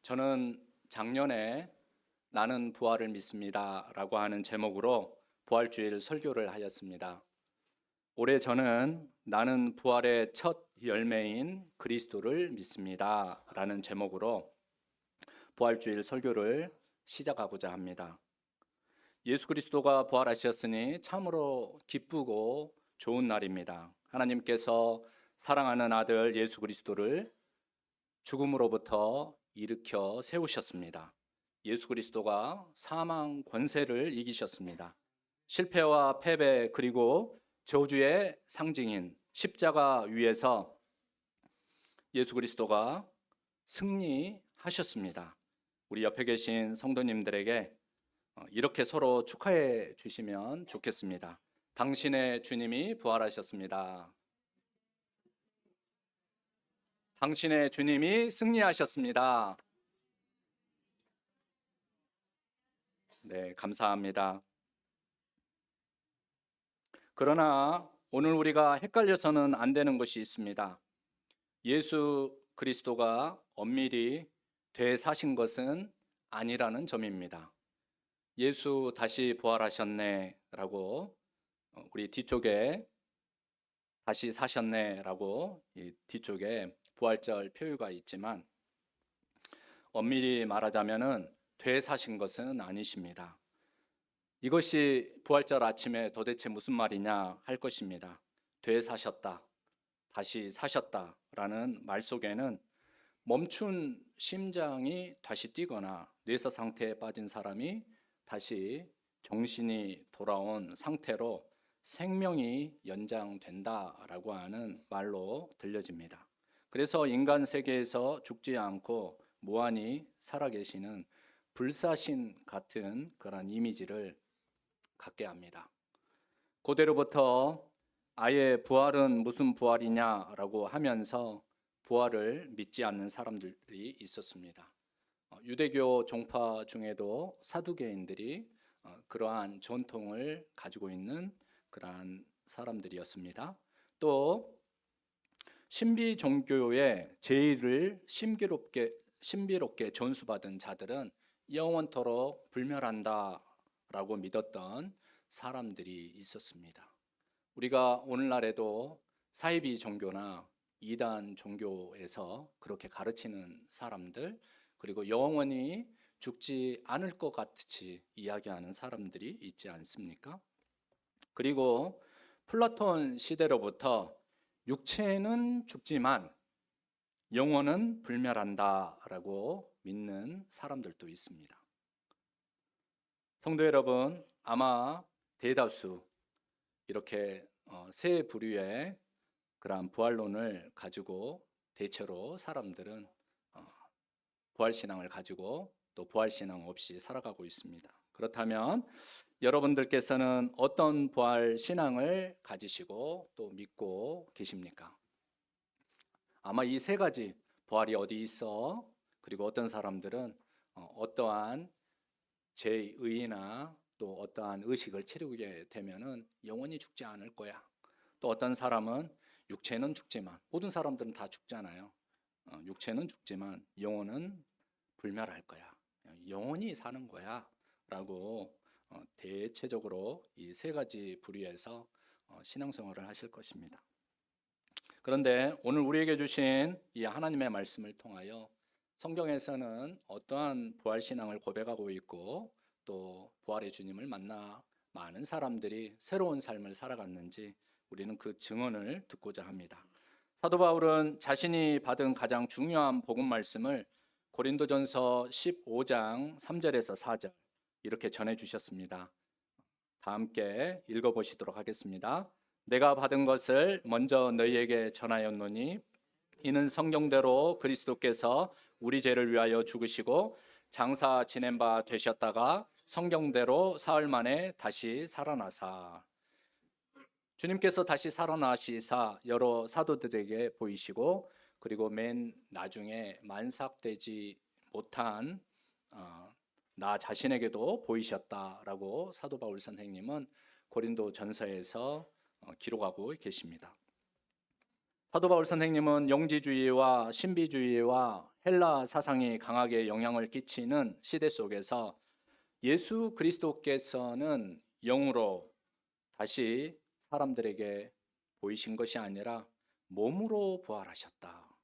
저는 작년에 나는 부활을 믿습니다 라고 하는 제목으로 부활주일 설교를 하였습니다. 올해 저는 나는 부활의 첫 열매인 그리스도를 믿습니다 라는 제목으로 부활주일 설교를 시작하고자 합니다. 예수 그리스도가 부활하셨으니 참으로 기쁘고 좋은 날입니다. 하나님께서 사랑하는 아들 예수 그리스도를 죽음으로부터 일으켜 세우셨습니다. 예수 그리스도가 사망 권세를 이기셨습니다. 실패와 패배 그리고 저주의 상징인 십자가 위에서 예수 그리스도가 승리하셨습니다. 우리 옆에 계신 성도님들에게 이렇게 서로 축하해 주시면 좋겠습니다. 당신의 주님이 부활하셨습니다. 당신의 주님이 승리하셨습니다. 네, 감사합니다. 그러나 오늘 우리가 헷갈려서는 안 되는 것이 있습니다. 예수 그리스도가 엄밀히 되사신 것은 아니라는 점입니다. 예수 다시 부활하셨네 라고 우리 뒤쪽에 다시 사셨네 라고 뒤쪽에 부활절 표유가 있지만 엄밀히 말하자면은 되사신 것은 아니십니다. 이것이 부활절 아침에 도대체 무슨 말이냐 할 것입니다. 되사셨다, 다시 사셨다라는 말 속에는 멈춘 심장이 다시 뛰거나 뇌서 상태에 빠진 사람이 다시 정신이 돌아온 상태로 생명이 연장된다라고 하는 말로 들려집니다. 그래서 인간 세계에서 죽지 않고 무한히 살아계시는 불사신 같은 그런 이미지를 갖게 합니다. 고대로부터 아예 부활은 무슨 부활이냐라고 하면서 부활을 믿지 않는 사람들이 있었습니다. 유대교 종파 중에도 사두개인들이 그러한 전통을 가지고 있는 그러한 사람들이었습니다. 또 신비 종교의 제의를 신비롭게 전수받은 자들은 영원토록 불멸한다라고 믿었던 사람들이 있었습니다. 우리가 오늘날에도 사이비 종교나 이단 종교에서 그렇게 가르치는 사람들, 그리고 영원히 죽지 않을 것 같이 이야기하는 사람들이 있지 않습니까? 그리고 플라톤 시대로부터 육체는 죽지만 영혼은 불멸한다라고 믿는 사람들도 있습니다. 성도 여러분, 아마 대다수 이렇게 세 부류의 그러한 부활론을 가지고 대체로 사람들은 부활신앙을 가지고 또 부활신앙 없이 살아가고 있습니다. 그렇다면 여러분들께서는 어떤 부활신앙을 가지시고 또 믿고 계십니까? 아마 이 세 가지, 부활이 어디 있어? 그리고 어떤 사람들은 어떠한 제의나 또 어떠한 의식을 치르게 되면은 영원히 죽지 않을 거야. 또 어떤 사람은 육체는 죽지만, 모든 사람들은 다 죽잖아요. 육체는 죽지만 영혼은 불멸할 거야. 영원히 사는 거야. 라고 대체적으로 이 세 가지 부류에서 신앙생활을 하실 것입니다. 그런데 오늘 우리에게 주신 이 하나님의 말씀을 통하여 성경에서는 어떠한 부활신앙을 고백하고 있고 또 부활의 주님을 만나 많은 사람들이 새로운 삶을 살아갔는지 우리는 그 증언을 듣고자 합니다. 사도 바울은 자신이 받은 가장 중요한 복음 말씀을 고린도전서 15장 3절에서 4절 이렇게 전해 주셨습니다. 다 함께 읽어보시도록 하겠습니다. 내가 받은 것을 먼저 너희에게 전하였노니 이는 성경대로 그리스도께서 우리 죄를 위하여 죽으시고 장사 지낸 바 되셨다가 성경대로 사흘 만에 다시 살아나사 주님께서 다시 살아나시사 여러 사도들에게 보이시고 그리고 맨 나중에 만삭되지 못한 나 자신에게도 보이셨다라고 사도 바울 선생님은 고린도 전서에서 기록하고 계십니다. 사도 바울 선생님은 영지주의와 신비주의와 헬라 사상이 강하게 영향을 끼치는 시대 속에서 예수 그리스도께서는 영으로 다시 사람들에게 보이신 것이 아니라 몸으로 부활하셨다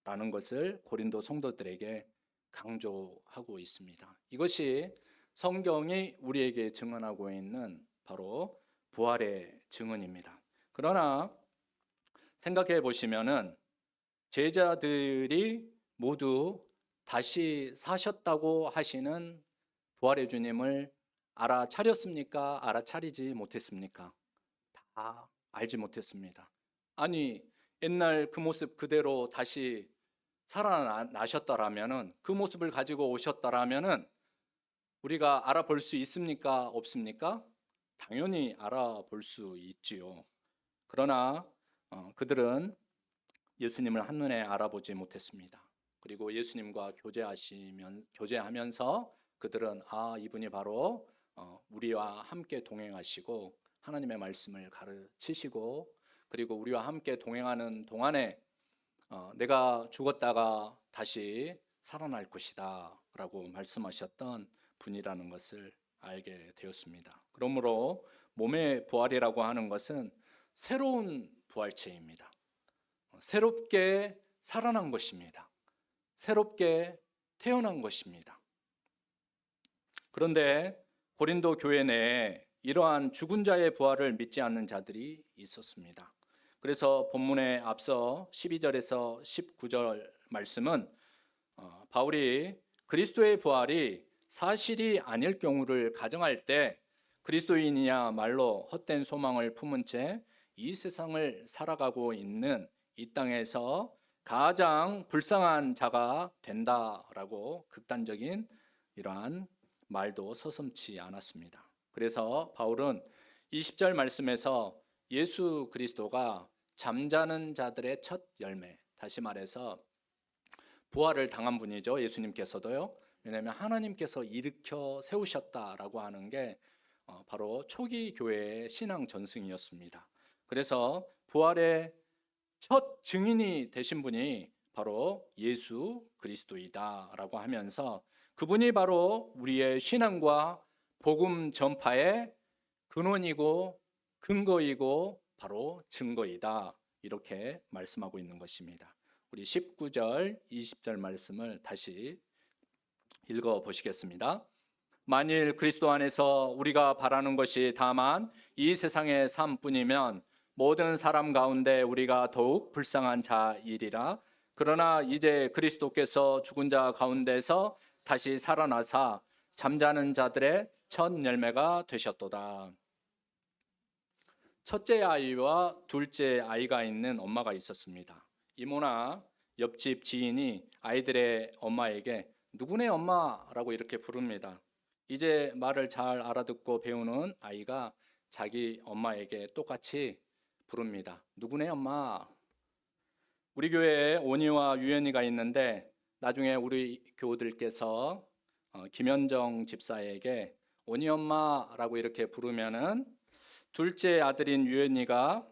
라는 것을 고린도 성도들에게 강조하고 있습니다. 이것이 성경이 우리에게 증언하고 있는 바로 부활의 증언입니다. 그러나 생각해 보시면은 제자들이 모두 다시 사셨다고 하시는 부활의 주님을 알아차렸습니까? 알아차리지 못했습니까? 다 알지 못했습니다. 아니, 옛날 그 모습 그대로 다시 살아나셨더라면은, 그 모습을 가지고 오셨더라면은 우리가 알아볼 수 있습니까? 없습니까? 당연히 알아볼 수 있지요. 그러나 그들은 예수님을 한눈에 알아보지 못했습니다. 그리고 예수님과 교제하면서 그들은 이분이 바로 우리와 함께 동행하시고 하나님의 말씀을 가르치시고, 그리고 우리와 함께 동행하는 동안에 내가 죽었다가 다시 살아날 것이다 라고 말씀하셨던 분이라는 것을 알게 되었습니다. 그러므로 몸의 부활이라고 하는 것은 새로운 부활체입니다. 새롭게 살아난 것입니다. 새롭게 태어난 것입니다. 그런데 고린도 교회 내에 이러한 죽은 자의 부활을 믿지 않는 자들이 있었습니다. 그래서 본문에 앞서 12절에서 19절 말씀은 바울이 그리스도의 부활이 사실이 아닐 경우를 가정할 때 그리스도인이야말로 헛된 소망을 품은 채 이 세상을 살아가고 있는 이 땅에서 가장 불쌍한 자가 된다라고 극단적인 이러한 말도 서슴지 않았습니다. 그래서 바울은 20절 말씀에서 예수 그리스도가 잠자는 자들의 첫 열매, 다시 말해서 부활을 당한 분이죠. 예수님께서도요. 왜냐하면 하나님께서 일으켜 세우셨다라고 하는 게 바로 초기 교회의 신앙 전승이었습니다. 그래서 부활의 첫 증인이 되신 분이 바로 예수 그리스도이다라고 하면서 그분이 바로 우리의 신앙과 복음 전파의 근원이고 근거이고 바로 증거이다, 이렇게 말씀하고 있는 것입니다. 우리 19절, 20절 말씀을 다시 읽어 보시겠습니다. 만일 그리스도 안에서 우리가 바라는 것이 다만 이 세상의 삶뿐이면 모든 사람 가운데 우리가 더욱 불쌍한 자이리라. 그러나 이제 그리스도께서 죽은 자 가운데서 다시 살아나사 잠자는 자들의 첫 열매가 되셨도다. 첫째 아이와 둘째 아이가 있는 엄마가 있었습니다. 이모나 옆집 지인이 아이들의 엄마에게 누구네 엄마라고 이렇게 부릅니다. 이제 말을 잘 알아듣고 배우는 아이가 자기 엄마에게 똑같이 부릅니다. 누구네 엄마. 우리 교회에 온이와 유연이가 있는데 나중에 우리 교우들께서 김현정 집사에게 온이 엄마라고 이렇게 부르면은 둘째 아들인 유연이가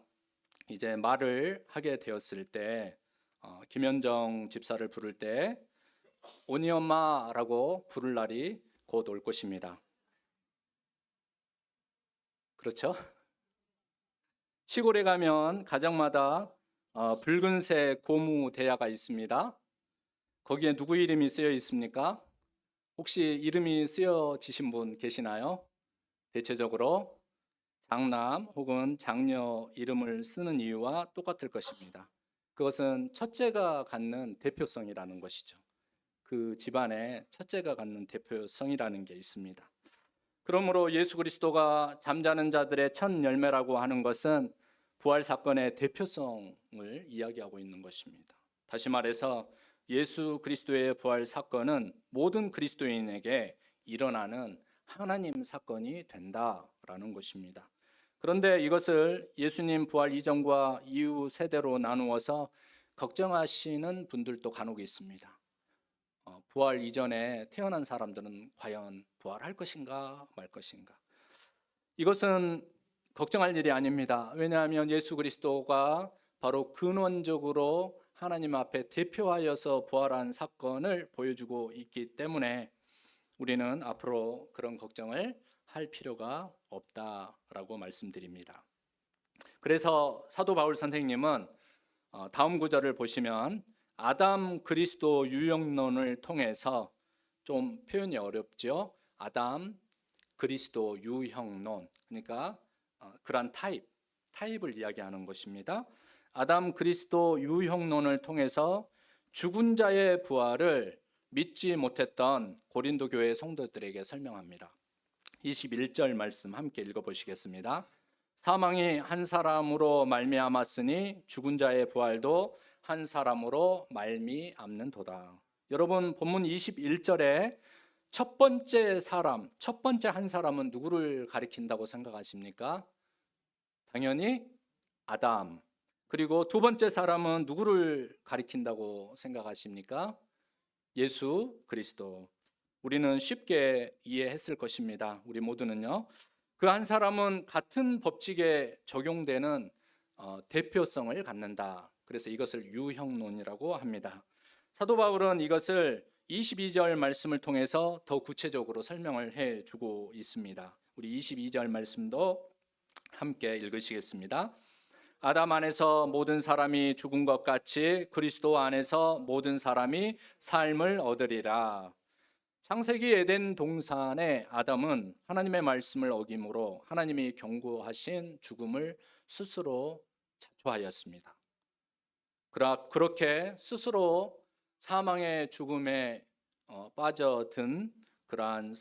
이제 말을 하게 되었을 때 김현정 집사를 부를 때 온이 엄마라고 부를 날이 곧 올 것입니다. 그렇죠? 시골에 가면 가정마다 붉은색 고무 대야가 있습니다. 거기에 누구 이름이 쓰여 있습니까? 혹시 이름이 쓰여지신 분 계시나요? 대체적으로 장남 혹은 장녀 이름을 쓰는 이유와 똑같을 것입니다. 그것은 첫째가 갖는 대표성이라는 것이죠. 그 집안에 첫째가 갖는 대표성이라는 게 있습니다. 그러므로 예수 그리스도가 잠자는 자들의 첫 열매라고 하는 것은 부활 사건의 대표성을 이야기하고 있는 것입니다. 다시 말해서 예수 그리스도의 부활 사건은 모든 그리스도인에게 일어나는 하나님 사건이 된다라는 것입니다. 그런데 이것을 예수님 부활 이전과 이후 세대로 나누어서 걱정하시는 분들도 간혹 있습니다. 부활 이전에 태어난 사람들은 과연 부활할 것인가 말 것인가? 이것은 걱정할 일이 아닙니다. 왜냐하면 예수 그리스도가 바로 근원적으로 하나님 앞에 대표하여서 부활한 사건을 보여주고 있기 때문에 우리는 앞으로 그런 걱정을 할 필요가 없다라고 말씀드립니다. 그래서 사도 바울 선생님은 다음 구절을 보시면 아담 그리스도 유형론을 통해서, 좀 표현이 어렵죠. 아담 그리스도 유형론, 그러니까 그런 타입을 이야기하는 것입니다. 아담 그리스도 유형론을 통해서 죽은 자의 부활을 믿지 못했던 고린도 교회 성도들에게 설명합니다. 21절 말씀 함께 읽어보시겠습니다. 사망이 한 사람으로 말미암았으니 죽은 자의 부활도 한 사람으로 말미암는도다. 여러분, 본문 21절에 첫 번째 한 사람은 누구를 가리킨다고 생각하십니까? 당연히 아담. 그리고 두 번째 사람은 누구를 가리킨다고 생각하십니까? 예수 그리스도. 우리는 쉽게 이해했을 것입니다. 우리 모두는요. 그 한 사람은 같은 법칙에 적용되는 대표성을 갖는다. 그래서 이것을 유형론이라고 합니다. 사도 바울은 이것을 22절 말씀을 통해서 더 구체적으로 설명을 해주고 있습니다. 우리 22절 말씀도 함께 읽으시겠습니다. 아담 안에서 모든 사람이 죽은 것 같이 그리스도 안에서 모든 사람이 삶을 얻으리라. 창세기 에덴 동산의 아담은 하나님의 말씀을 어김으로 하나님이 경고하신 죽음을 스스로 자초하였습니다. 그렇게 스스로 사망의 죽음에 빠져든 그러한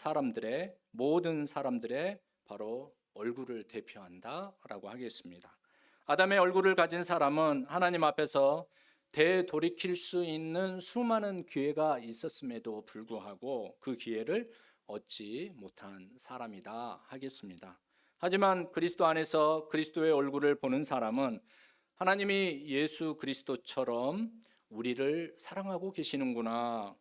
모든 사람들의 바로 얼굴을 대표한다라고 하겠습니다. 아담의 얼굴을 가진 사람은 하나님 앞에서 되돌이킬 수 있는 수많은 기회가 있었음에도 불구하고 그 기회를 얻지 못한 사람이다 하겠습니다. 하지만 그리스도 안에서 그리스도의 얼굴을 보는 사람은 하나님이 예수 그리스도처럼 우리를 사랑하고 계시는구나.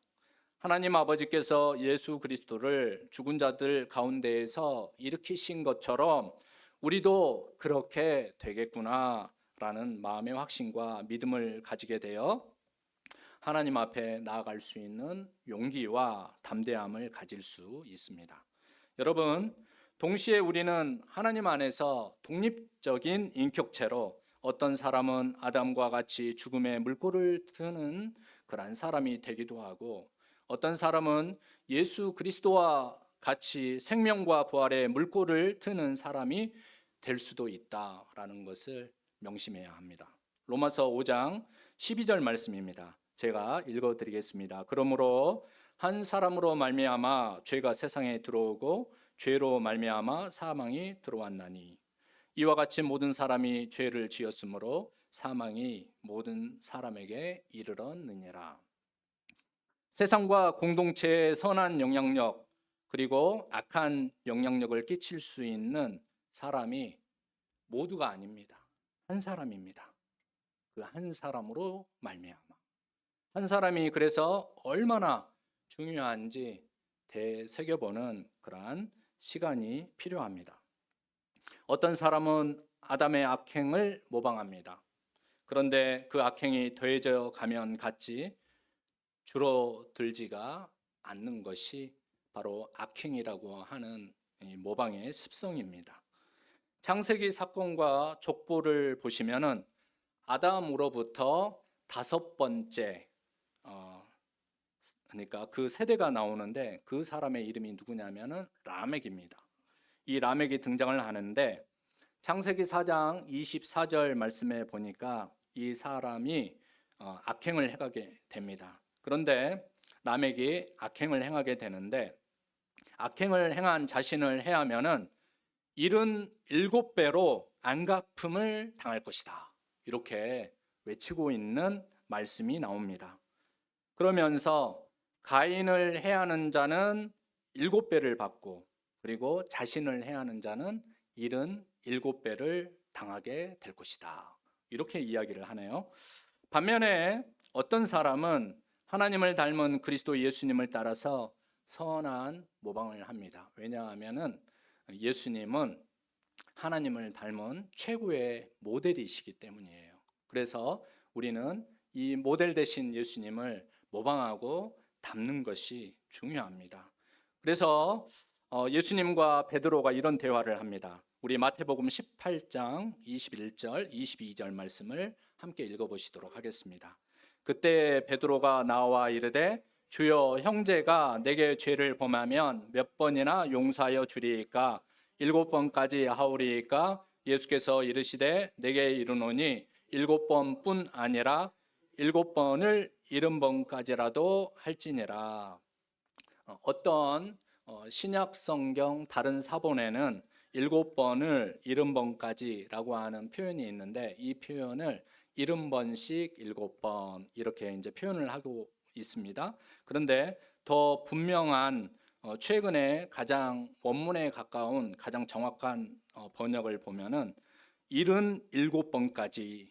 하나님 아버지께서 예수 그리스도를 죽은 자들 가운데에서 일으키신 것처럼 우리도 그렇게 되겠구나 라는 마음의 확신과 믿음을 가지게 되어 하나님 앞에 나아갈 수 있는 용기와 담대함을 가질 수 있습니다. 여러분, 동시에 우리는 하나님 안에서 독립적인 인격체로 어떤 사람은 아담과 같이 죽음의 물꼬를 트는 그러한 사람이 되기도 하고, 어떤 사람은 예수 그리스도와 같이 생명과 부활의 물꼬를 트는 사람이 될 수도 있다라는 것을 명심해야 합니다. 로마서 5장 12절 말씀입니다. 제가 읽어드리겠습니다. 그러므로 한 사람으로 말미암아 죄가 세상에 들어오고 죄로 말미암아 사망이 들어왔나니 이와 같이 모든 사람이 죄를 지었으므로 사망이 모든 사람에게 이르렀느니라. 세상과 공동체의 선한 영향력 그리고 악한 영향력을 끼칠 수 있는 사람이 모두가 아닙니다. 한 사람입니다. 그 한 사람으로 말미암아. 한 사람이 그래서 얼마나 중요한지 되새겨보는 그러한 시간이 필요합니다. 어떤 사람은 아담의 악행을 모방합니다. 그런데 그 악행이 더해져 가면 같이 줄어들지가 않는 것이 바로 악행이라고 하는 모방의 습성입니다. 창세기 사건과 족보를 보시면은 아담으로부터 다섯 번째 그러니까 그 세대가 나오는데 그 사람의 이름이 누구냐면은 라멕입니다. 이 라멕이 등장을 하는데 창세기 4장 24절 말씀에 보니까 이 사람이 악행을 행하게 됩니다. 그런데 라멕이 악행을 행하게 되는데 악행을 행한 자신을 해하면은 77배로 안갚음을 당할 것이다. 이렇게 외치고 있는 말씀이 나옵니다. 그러면서 가인을 해하는 자는 7배를 받고 그리고 자신을 해하는 자는 77배를 당하게 될 것이다. 이렇게 이야기를 하네요. 반면에 어떤 사람은 하나님을 닮은 그리스도 예수님을 따라서 선한 모방을 합니다. 왜냐하면 예수님은 하나님을 닮은 최고의 모델이시기 때문이에요. 그래서 우리는 이 모델 되신 예수님을 모방하고 닮는 것이 중요합니다. 그래서 예수님과 베드로가 이런 대화를 합니다. 우리 마태복음 18장 21절, 22절 말씀을 함께 읽어보시도록 하겠습니다. 그때 베드로가 나와 이르되 주여, 형제가 내게 죄를 범하면 몇 번이나 용서하여 주리이까? 7번까지 하오리이까? 예수께서 이르시되 내게 이르노니 7번뿐 아니라 7번을 70번까지라도 할지니라. 어떤 신약 성경 다른 사본에는 7번을 70번까지라고 하는 표현이 있는데, 이 표현을 70번씩 7번 이렇게 이제 표현을 하고 있습니다. 그런데 더 분명한 최근에 가장 원문에 가까운 가장 정확한 번역을 보면은 77번까지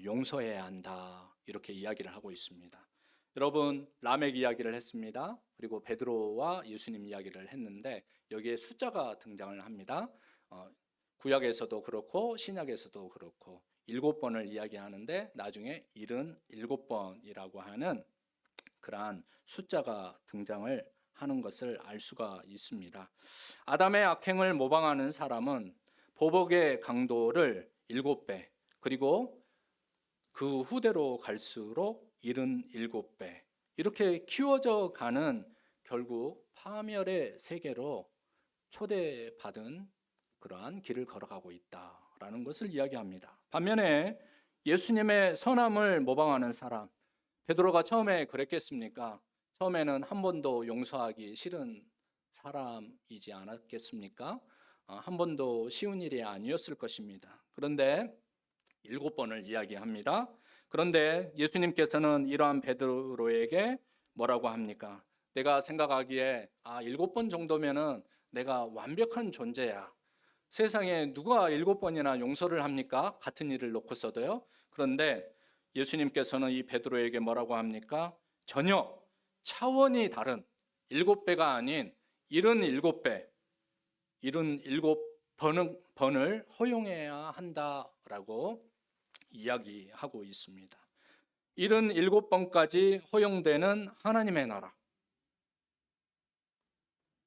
용서해야 한다, 이렇게 이야기를 하고 있습니다. 여러분, 라멕 이야기를 했습니다. 그리고 베드로와 예수님 이야기를 했는데 여기에 숫자가 등장을 합니다. 구약에서도 그렇고 신약에서도 그렇고 7번을 이야기하는데 나중에 77번이라고 하는 그러한 숫자가 등장을 하는 것을 알 수가 있습니다. 아담의 악행을 모방하는 사람은 보복의 강도를 7배, 그리고 그 후대로 갈수록 77배, 이렇게 키워져 가는, 결국 파멸의 세계로 초대받은 그러한 길을 걸어가고 있다라는 것을 이야기합니다. 반면에 예수님의 선함을 모방하는 사람, 베드로가 처음에 그랬겠습니까? 처음에는 한 번도 용서하기 싫은 사람이지 않았겠습니까? 한 번도 쉬운 일이 아니었을 것입니다. 그런데 7번을 이야기합니다. 그런데 예수님께서는 이러한 베드로에게 뭐라고 합니까? 내가 생각하기에 7번 정도면은 내가 완벽한 존재야. 세상에 누가 7번이나 용서를 합니까? 같은 일을 놓고서도요. 그런데 예수님께서는 이 베드로에게 뭐라고 합니까? 전혀 차원이 다른 7배가 아닌 77배, 77번을 허용해야 한다라고 이야기하고 있습니다. 77번까지 허용되는 하나님의 나라,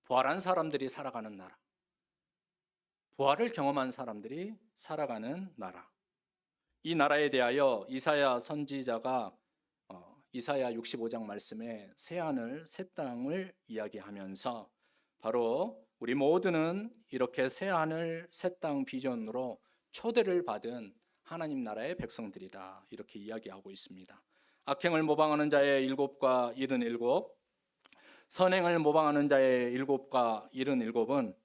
부활한 사람들이 살아가는 나라, 부활을 경험한 사람들이 살아가는 나라, 이 나라에 대하여 이사야 선지자가 이사야 65장 말씀에 새하늘 새 땅을 이야기하면서 바로 우리 모두는 이렇게 새하늘 새 땅 비전으로 초대를 받은 하나님 나라의 백성들이다, 이렇게 이야기하고 있습니다. 악행을 모방하는 자의 7과 77, 선행을 모방하는 자의 7과 77은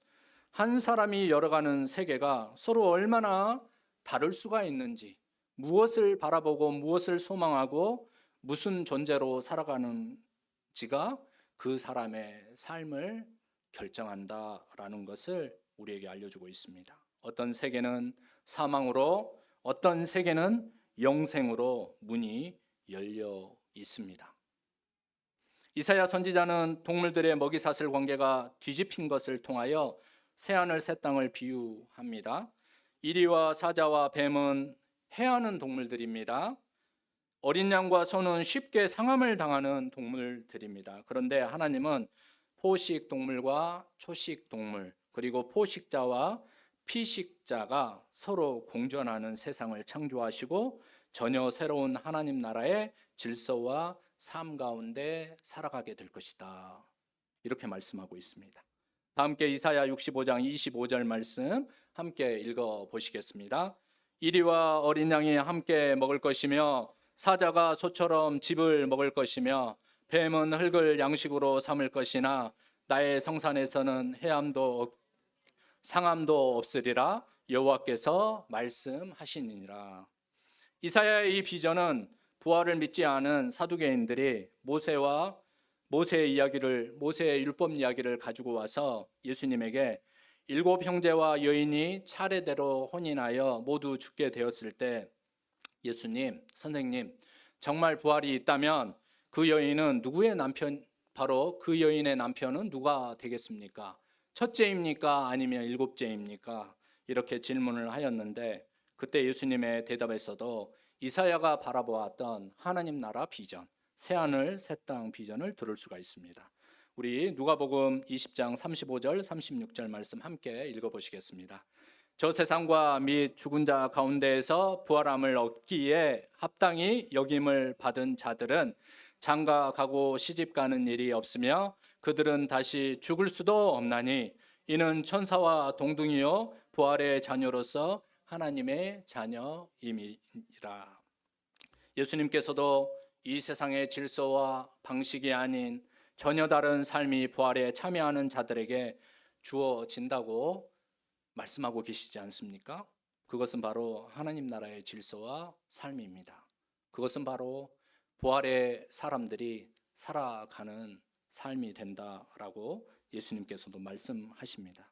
한 사람이 열어가는 세계가 서로 얼마나 다를 수가 있는지, 무엇을 바라보고 무엇을 소망하고 무슨 존재로 살아가는지가 그 사람의 삶을 결정한다라는 것을 우리에게 알려주고 있습니다. 어떤 세계는 사망으로, 어떤 세계는 영생으로 문이 열려 있습니다. 이사야 선지자는 동물들의 먹이사슬 관계가 뒤집힌 것을 통하여 새하늘 새 땅을 비유합니다. 이리와 사자와 뱀은 해하는 동물들입니다. 어린 양과 소는 쉽게 상함을 당하는 동물들입니다. 그런데 하나님은 포식 동물과 초식 동물, 그리고 포식자와 피식자가 서로 공존하는 세상을 창조하시고 전혀 새로운 하나님 나라의 질서와 삶 가운데 살아가게 될 것이다, 이렇게 말씀하고 있습니다. 다 함께 이사야 65장 25절 말씀 함께 읽어보시겠습니다. 이리와 어린 양이 함께 먹을 것이며 사자가 소처럼 짚을 먹을 것이며 뱀은 흙을 양식으로 삼을 것이나 나의 성산에서는 해함도 상함도 없으리라, 여호와께서 말씀하시니라. 이사야의 이 비전은 부활을 믿지 않은 사두개인들이 모세의 율법 이야기를 가지고 와서 예수님에게 7 형제와 여인이 차례대로 혼인하여 모두 죽게 되었을 때, 예수님, 선생님, 정말 부활이 있다면 그 여인은 누구의 남편, 바로 그 여인의 남편은 누가 되겠습니까? 첫째입니까? 아니면 7째입니까? 이렇게 질문을 하였는데 그때 예수님의 대답에서도 이사야가 바라보았던 하나님 나라 비전, 새하늘 새 땅 비전을 들을 수가 있습니다. 우리 누가복음 20장 35절 36절 말씀 함께 읽어보시겠습니다. 저 세상과 및 죽은 자 가운데에서 부활함을 얻기에 합당히 여김을 받은 자들은 장가 가고 시집 가는 일이 없으며 그들은 다시 죽을 수도 없나니 이는 천사와 동등이요 부활의 자녀로서 하나님의 자녀임이라. 예수님께서도 이 세상의 질서와 방식이 아닌 전혀 다른 삶이 부활에 참여하는 자들에게 주어진다고 말씀하고 계시지 않습니까? 그것은 바로 하나님 나라의 질서와 삶입니다. 그것은 바로 부활의 사람들이 살아가는 삶이 된다라고 예수님께서도 말씀하십니다.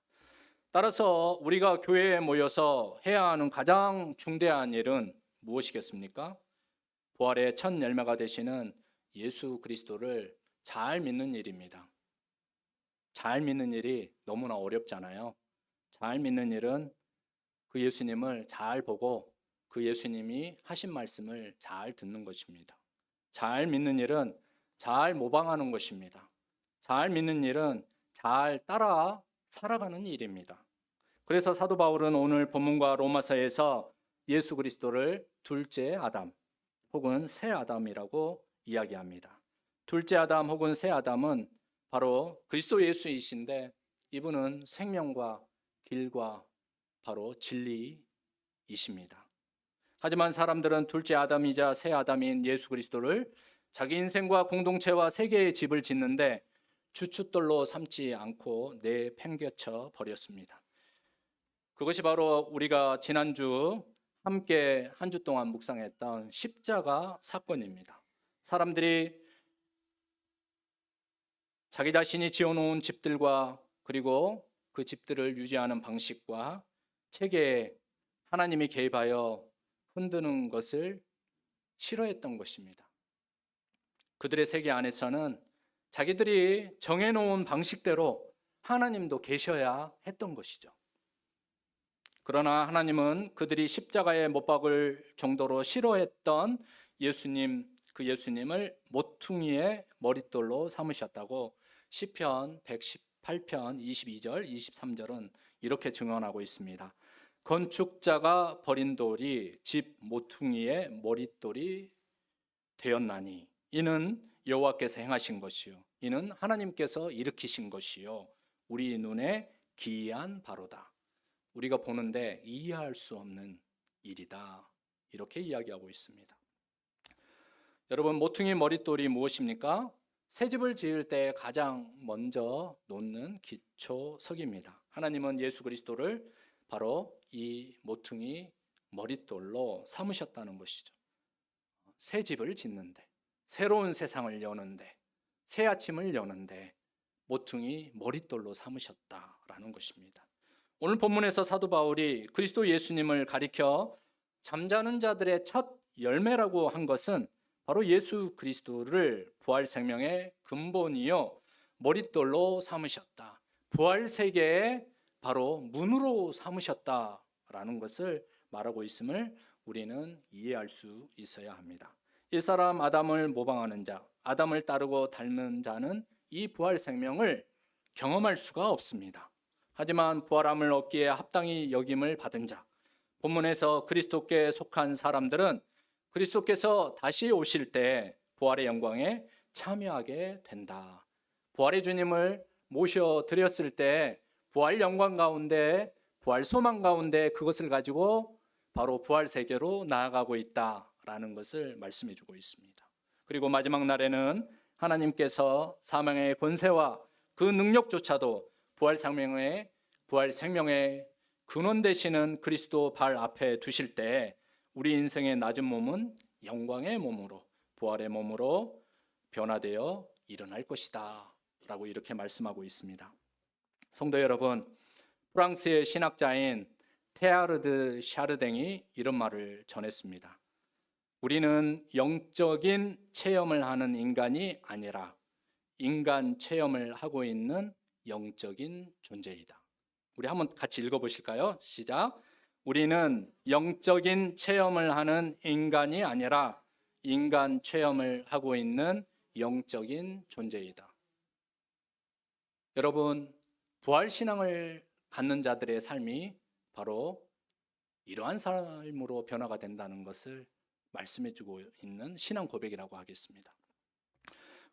따라서 우리가 교회에 모여서 해야 하는 가장 중대한 일은 무엇이겠습니까? 부활의 첫 열매가 되시는 예수 그리스도를 잘 믿는 일입니다. 잘 믿는 일이 너무나 어렵잖아요. 잘 믿는 일은 그 예수님을 잘 보고 그 예수님이 하신 말씀을 잘 듣는 것입니다. 잘 믿는 일은 잘 모방하는 것입니다. 잘 믿는 일은 잘 따라 살아가는 일입니다. 그래서 사도 바울은 오늘 본문과 로마서에서 예수 그리스도를 둘째 아담 혹은 새 아담이라고 이야기합니다. 둘째 아담 혹은 새 아담은 바로 그리스도 예수이신데 이분은 생명과 길과 바로 진리이십니다. 하지만 사람들은 둘째 아담이자 새 아담인 예수 그리스도를 자기 인생과 공동체와 세계의 집을 짓는데 주춧돌로 삼지 않고 내팽개쳐 버렸습니다. 그것이 바로 우리가 지난주 함께 한 주 동안 묵상했던 십자가 사건입니다. 사람들이 자기 자신이 지어놓은 집들과 그리고 그 집들을 유지하는 방식과 체계에 하나님이 개입하여 흔드는 것을 싫어했던 것입니다. 그들의 세계 안에서는 자기들이 정해놓은 방식대로 하나님도 계셔야 했던 것이죠. 그러나 하나님은 그들이 십자가에 못 박을 정도로 싫어했던 예수님, 그 예수님을 모퉁이의 머릿돌로 삼으셨다고 시편 118편 22절, 23절은 이렇게 증언하고 있습니다. 건축자가 버린 돌이 집 모퉁이의 머릿돌이 되었나니 이는 여호와께서 행하신 것이요 이는 하나님께서 일으키신 것이요 우리 눈에 기이한 바로다. 우리가 보는데 이해할 수 없는 일이다. 이렇게 이야기하고 있습니다. 여러분, 모퉁이 머릿돌이 무엇입니까? 새 집을 지을 때 가장 먼저 놓는 기초석입니다. 하나님은 예수 그리스도를 바로 이 모퉁이 머릿돌로 삼으셨다는 것이죠. 새 집을 짓는데, 새로운 세상을 여는데, 새 아침을 여는데 모퉁이 머릿돌로 삼으셨다라는 것입니다. 오늘 본문에서 사도 바울이 그리스도 예수님을 가리켜 잠자는 자들의 첫 열매라고 한 것은 바로 예수 그리스도를 부활 생명의 근본이요 머릿돌로 삼으셨다. 부활 세계의 바로 문으로 삼으셨다라는 것을 말하고 있음을 우리는 이해할 수 있어야 합니다. 이 사람 아담을 모방하는 자, 아담을 따르고 닮은 자는 이 부활 생명을 경험할 수가 없습니다. 하지만 부활함을 얻기에 합당히 여김을 받은 자, 본문에서 그리스도께 속한 사람들은 그리스도께서 다시 오실 때 부활의 영광에 참여하게 된다. 부활의 주님을 모셔드렸을 때 부활 영광 가운데, 부활 소망 가운데 그것을 가지고 바로 부활 세계로 나아가고 있다라는 것을 말씀해 주고 있습니다. 그리고 마지막 날에는 하나님께서 사망의 권세와 그 능력조차도 부활 생명의 근원 되시는 그리스도 발 앞에 두실 때 우리 인생의 낮은 몸은 영광의 몸으로, 부활의 몸으로 변화되어 일어날 것이다 라고 이렇게 말씀하고 있습니다. 성도 여러분, 프랑스의 신학자인 테아르드 샤르댕이 이런 말을 전했습니다. 우리는 영적인 체험을 하는 인간이 아니라 인간 체험을 하고 있는 영적인 존재이다. 우리 한번 같이 읽어보실까요? 시작. 우리는 영적인 체험을 하는 인간이 아니라 인간 체험을 하고 있는 영적인 존재이다. 여러분, 부활신앙을 갖는 자들의 삶이 바로 이러한 삶으로 변화가 된다는 것을 말씀해주고 있는 신앙 고백이라고 하겠습니다.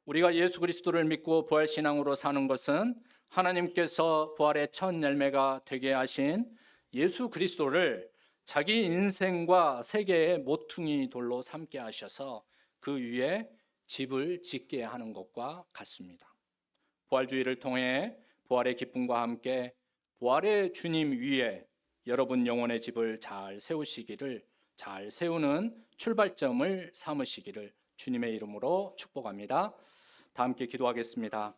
우리가 예수 그리스도를 믿고 부활신앙으로 사는 것은 하나님께서 부활의 첫 열매가 되게 하신 예수 그리스도를 자기 인생과 세계의 모퉁이 돌로 삼게 하셔서 그 위에 집을 짓게 하는 것과 같습니다. 부활주의를 통해 부활의 기쁨과 함께 부활의 주님 위에 여러분 영혼의 집을 잘 세우시기를, 잘 세우는 출발점을 삼으시기를 주님의 이름으로 축복합니다. 다 함께 기도하겠습니다.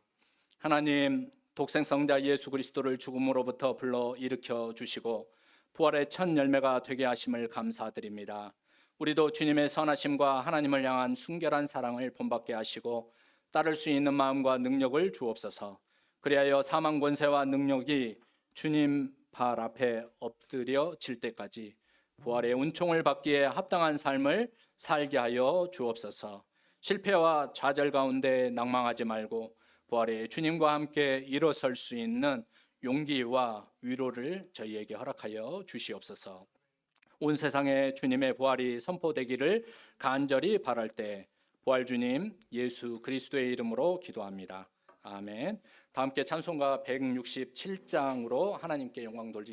하나님, 독생성자 예수 그리스도를 죽음으로부터 불러 일으켜 주시고 부활의 첫 열매가 되게 하심을 감사드립니다. 우리도 주님의 선하심과 하나님을 향한 순결한 사랑을 본받게 하시고 따를 수 있는 마음과 능력을 주옵소서. 그리하여 사망 권세와 능력이 주님 발 앞에 엎드려질 때까지 부활의 은총을 받기에 합당한 삶을 살게 하여 주옵소서. 실패와 좌절 가운데 낭망하지 말고 부활의 주님과 함께 일어설 수 있는 용기와 위로를 저희에게 허락하여 주시옵소서. 온 세상에 주님의 부활이 선포되기를 간절히 바랄 때 부활 주님 예수 그리스도의 이름으로 기도합니다. 아멘. 다 함께 찬송가 167장으로 하나님께 영광 돌리